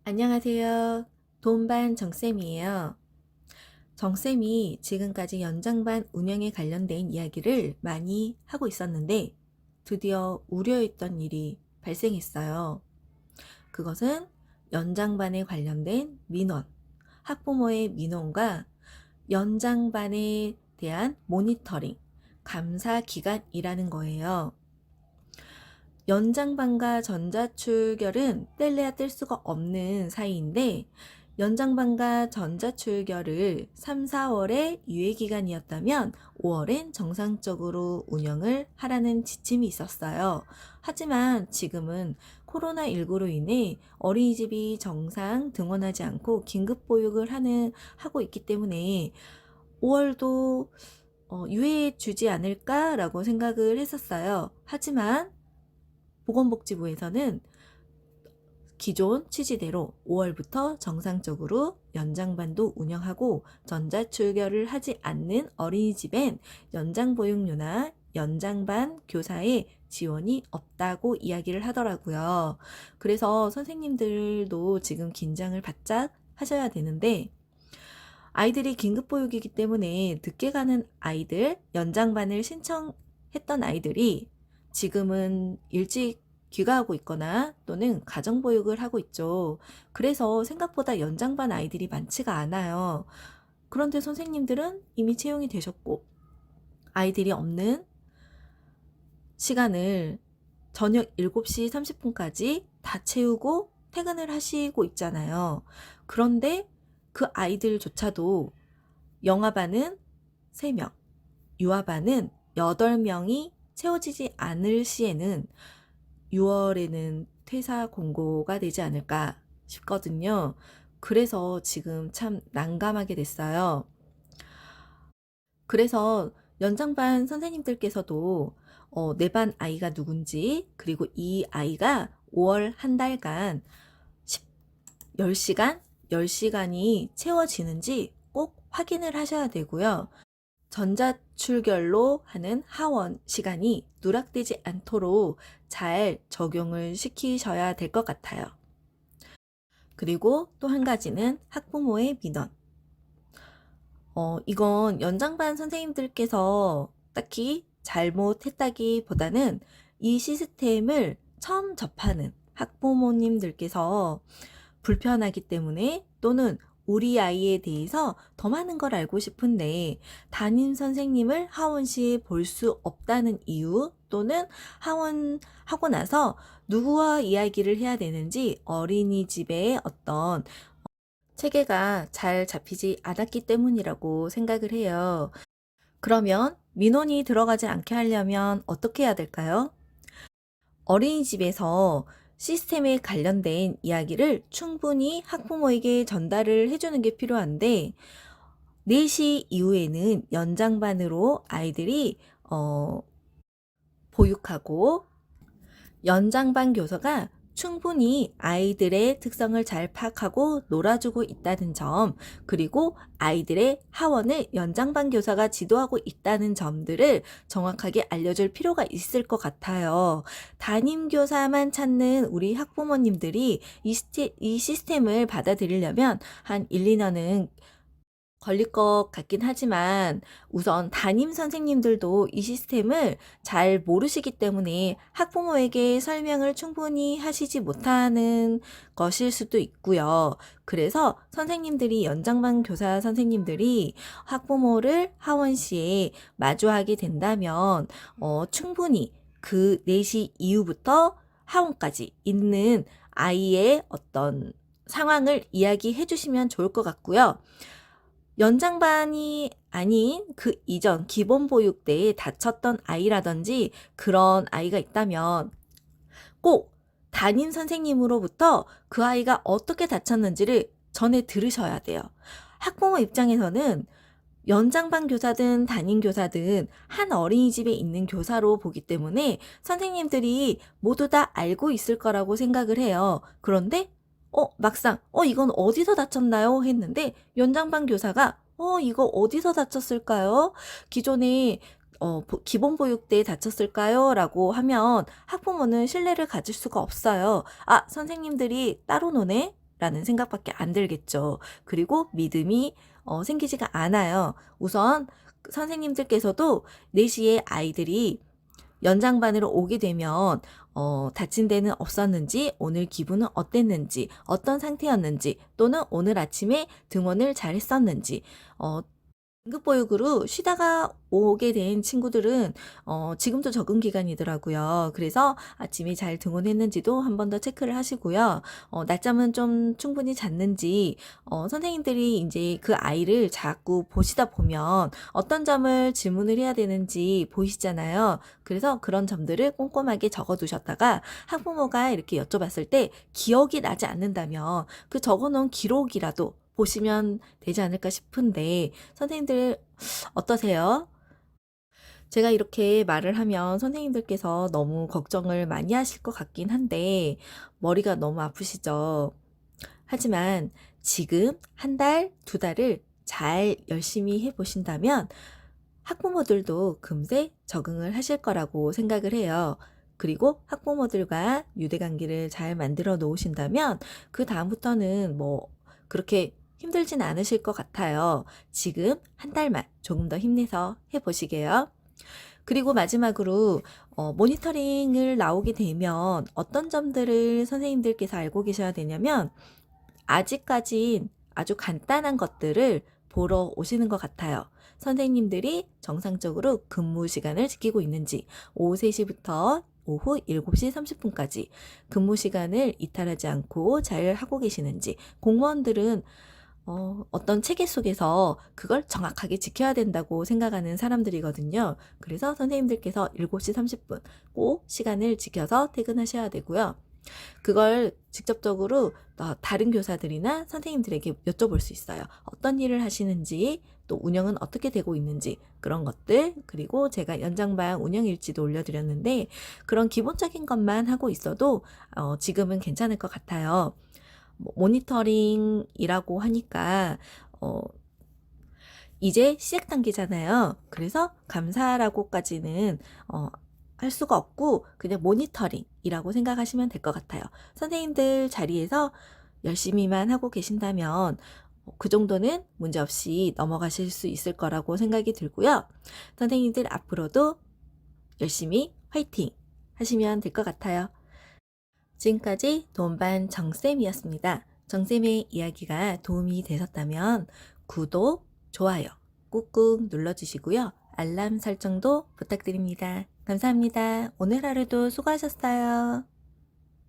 안녕하세요. 돈반 정쌤이에요. 정쌤이 지금까지 연장반 운영에 관련된 이야기를 많이 하고 있었는데 드디어 우려했던 일이 발생했어요. 그것은 연장반에 관련된 민원, 학부모의 민원과 연장반에 대한 모니터링, 감사 기간이라는 거예요. 연장반과 전자출결은 뗄래야 뗄 수가 없는 사이인데 연장반과 전자출결을 3, 4월에 유예기간이었다면 5월엔 정상적으로 운영을 하라는 지침이 있었어요. 하지만 지금은 코로나19로 인해 어린이집이 정상 등원하지 않고 긴급보육을 하고 있기 때문에 5월도 유예해 주지 않을까라고 생각을 했었어요. 하지만 보건복지부에서는 기존 취지대로 5월부터 정상적으로 연장반도 운영하고 전자출결을 하지 않는 어린이집엔 연장보육료나 연장반 교사의 지원이 없다고 이야기를 하더라고요. 그래서 선생님들도 지금 긴장을 바짝 하셔야 되는데 아이들이 긴급보육이기 때문에 늦게 가는 아이들, 연장반을 신청했던 아이들이 지금은 일찍 귀가하고 있거나 또는 가정보육을 하고 있죠. 그래서 생각보다 연장반 아이들이 많지가 않아요. 그런데 선생님들은 이미 채용이 되셨고 아이들이 없는 시간을 저녁 7시 30분까지 다 채우고 퇴근을 하시고 있잖아요. 그런데 그 아이들조차도 영아반은 3명, 유아반은 8명이 채워지지 않을 시에는 6월에는 퇴사 공고가 되지 않을까 싶거든요. 그래서 지금 참 난감하게 됐어요. 그래서 연장반 선생님들께서도 내 반 아이가 누군지 그리고 이 아이가 5월 한 달간 10시간, 10시간이 채워지는지 꼭 확인을 하셔야 되고요. 전자출결로 하는 하원 시간이 누락되지 않도록 잘 적용을 시키셔야 될 것 같아요. 그리고 또 한 가지는 학부모의 민원. 이건 연장반 선생님들께서 딱히 잘못했다기보다는 이 시스템을 처음 접하는 학부모님들께서 불편하기 때문에 또는 우리 아이에 대해서 더 많은 걸 알고 싶은데 담임 선생님을 하원 시에 볼 수 없다는 이유 또는 하원하고 나서 누구와 이야기를 해야 되는지 어린이집의 어떤 체계가 잘 잡히지 않았기 때문이라고 생각을 해요. 그러면 민원이 들어가지 않게 하려면 어떻게 해야 될까요? 어린이집에서 시스템에 관련된 이야기를 충분히 학부모에게 전달을 해주는 게 필요한데 4시 이후에는 연장반으로 아이들이 보육하고 연장반 교사가 충분히 아이들의 특성을 잘 파악하고 놀아주고 있다는 점, 그리고 아이들의 하원을 연장반 교사가 지도하고 있다는 점들을 정확하게 알려줄 필요가 있을 것 같아요. 담임 교사만 찾는 우리 학부모님들이 이 시스템을 받아들이려면 한 1, 2년은 걸릴 것 같긴 하지만 우선 담임 선생님들도 이 시스템을 잘 모르시기 때문에 학부모에게 설명을 충분히 하시지 못하는 것일 수도 있고요. 그래서 선생님들이 연장반 교사 선생님들이 학부모를 하원 시에 마주하게 된다면 충분히 그 4시 이후부터 하원까지 있는 아이의 어떤 상황을 이야기해 주시면 좋을 것 같고요. 연장반이 아닌 그 이전 기본보육 때에 다쳤던 아이라든지 그런 아이가 있다면 꼭 담임 선생님으로부터 그 아이가 어떻게 다쳤는지를 전해 들으셔야 돼요. 학부모 입장에서는 연장반 교사든 담임 교사든 한 어린이집에 있는 교사로 보기 때문에 선생님들이 모두 다 알고 있을 거라고 생각을 해요. 그런데 막상 이건 어디서 다쳤나요? 했는데 연장반 교사가 이거 어디서 다쳤을까요? 기존에 기본 보육 때 다쳤을까요? 라고 하면 학부모는 신뢰를 가질 수가 없어요. 아, 선생님들이 따로 노네? 라는 생각밖에 안 들겠죠. 그리고 믿음이 생기지가 않아요. 우선 선생님들께서도 4시에 아이들이 연장반으로 오게 되면 다친 데는 없었는지, 오늘 기분은 어땠는지, 어떤 상태였는지, 또는 오늘 아침에 등원을 잘 했었는지, 긴급보육으로 쉬다가 오게 된 친구들은 지금도 적응 기간이더라고요. 그래서 아침에 잘 등원했는지도 한 번 더 체크를 하시고요. 낮잠은 좀 충분히 잤는지 선생님들이 이제 그 아이를 자꾸 보시다 보면 어떤 점을 질문을 해야 되는지 보이시잖아요. 그래서 그런 점들을 꼼꼼하게 적어두셨다가 학부모가 이렇게 여쭤봤을 때 기억이 나지 않는다면 그 적어놓은 기록이라도 보시면 되지 않을까 싶은데 선생님들 어떠세요? 제가 이렇게 말을 하면 선생님들께서 너무 걱정을 많이 하실 것 같긴 한데 머리가 너무 아프시죠? 하지만 지금 한 달, 2달을 잘 열심히 해 보신다면 학부모들도 금세 적응을 하실 거라고 생각을 해요. 그리고 학부모들과 유대관계를 잘 만들어 놓으신다면 그 다음부터는 뭐 그렇게 힘들진 않으실 것 같아요. 지금 한 달만 조금 더 힘내서 해보시게요. 그리고 마지막으로 모니터링을 나오게 되면 어떤 점들을 선생님들께서 알고 계셔야 되냐면 아직까진 아주 간단한 것들을 보러 오시는 것 같아요. 선생님들이 정상적으로 근무 시간을 지키고 있는지, 오후 3시부터 오후 7시 30분까지 근무 시간을 이탈하지 않고 잘 하고 계시는지, 공무원들은 어떤 체계 속에서 그걸 정확하게 지켜야 된다고 생각하는 사람들이거든요. 그래서 선생님들께서 7시 30분 꼭 시간을 지켜서 퇴근하셔야 되고요. 그걸 직접적으로 다른 교사들이나 선생님들에게 여쭤볼 수 있어요. 어떤 일을 하시는지, 또 운영은 어떻게 되고 있는지 그런 것들, 그리고 제가 연장반 운영일지도 올려드렸는데 그런 기본적인 것만 하고 있어도 지금은 괜찮을 것 같아요. 모니터링이라고 하니까 이제 시작 단계잖아요. 그래서 감사라고까지는 할 수가 없고 그냥 모니터링이라고 생각하시면 될 것 같아요. 선생님들 자리에서 열심히만 하고 계신다면 그 정도는 문제없이 넘어가실 수 있을 거라고 생각이 들고요. 선생님들 앞으로도 열심히 화이팅 하시면 될 것 같아요. 지금까지 돈반 정쌤이었습니다. 정쌤의 이야기가 도움이 되셨다면 구독, 좋아요 꾹꾹 눌러주시고요. 알람 설정도 부탁드립니다. 감사합니다. 오늘 하루도 수고하셨어요.